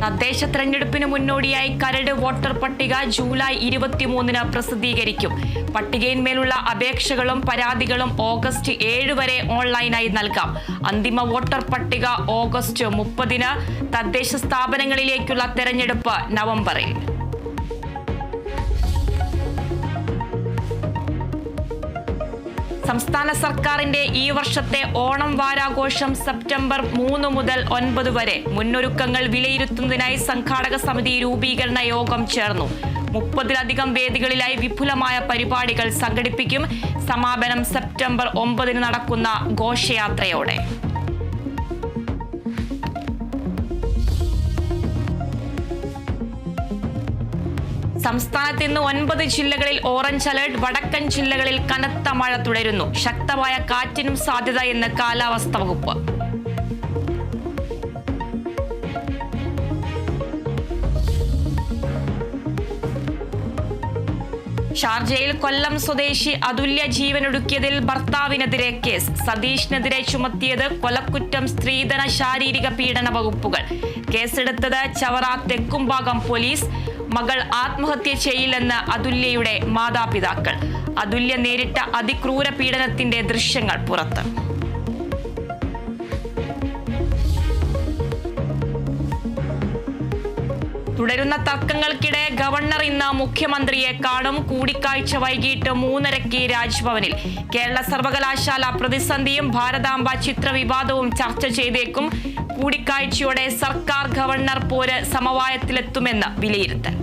തദ്ദേശ തെരഞ്ഞെടുപ്പിന് മുന്നോടിയായി കരട് വോട്ടർ പട്ടിക ജൂലൈ 23-ന് പ്രസിദ്ധീകരിക്കും. പട്ടികയിന്മേലുള്ള അപേക്ഷകളും പരാതികളും ഓഗസ്റ്റ് 7 വരെ ഓൺലൈനായി നൽകാം. അന്തിമ വോട്ടർ പട്ടിക ഓഗസ്റ്റ് 30-ന്. തദ്ദേശ സ്ഥാപനങ്ങളിലേക്കുള്ള തെരഞ്ഞെടുപ്പ് നവംബറിൽ. സംസ്ഥാന സർക്കാരിന്റെ ഈ വർഷത്തെ ഓണം വാരാഘോഷം സെപ്റ്റംബർ 3 മുതൽ 9 വരെ. മുന്നൊരുക്കങ്ങൾ വിലയിരുത്തുന്നതിനായി സംഘാടക സമിതി രൂപീകരണ യോഗം ചേർന്നു. 30-ലധികം വേദികളിലായി വിപുലമായ പരിപാടികൾ സംഘടിപ്പിക്കും. സമാപനം സെപ്റ്റംബർ 9-ന് നടക്കുന്ന ഘോഷയാത്രയോടെ. സംസ്ഥാനത്ത് ഇന്ന് 9 ജില്ലകളിൽ ഓറഞ്ച് അലർട്ട്. വടക്കൻ ജില്ലകളിൽ കനത്ത മഴ തുടരുന്നു. ശക്തമായ കാറ്റിനും സാധ്യതയെന്ന് കാലാവസ്ഥാ വകുപ്പ്. ഷാർജയിൽ കൊല്ലം സ്വദേശി അതുല്യ ജീവനൊടുക്കിയതിൽ ഭർത്താവിനെതിരെ കേസ്. സതീഷിനെതിരെ ചുമത്തിയത് കൊലക്കുറ്റം, സ്ത്രീധന, ശാരീരിക പീഡന വകുപ്പുകൾ. കേസെടുത്തത് ചവറ തെക്കുംഭാഗം പോലീസ്. മകൾ ആത്മഹത്യ ചെയ്യില്ലെന്ന് അതുല്യയുടെ മാതാപിതാക്കൾ. അതുല്യ നേരിട്ട അതിക്രൂര പീഡനത്തിന്റെ ദൃശ്യങ്ങൾ പുറത്ത്. തുടരുന്ന തർക്കങ്ങൾക്കിടെ ഗവർണർ ഇന്ന് മുഖ്യമന്ത്രിയെ കാണും. കൂടിക്കാഴ്ച വൈകിട്ട് 3:30 രാജ്ഭവനിൽ. കേരള സർവകലാശാല പ്രതിസന്ധിയും ഭാരതാംബ ചിത്ര വിവാദവും ചർച്ച ചെയ്തേക്കും. കൂടിക്കാഴ്ചയോടെ സർക്കാർ ഗവർണർ പോര് സമവായത്തിലെത്തുമെന്ന് വിലയിരുത്തൽ.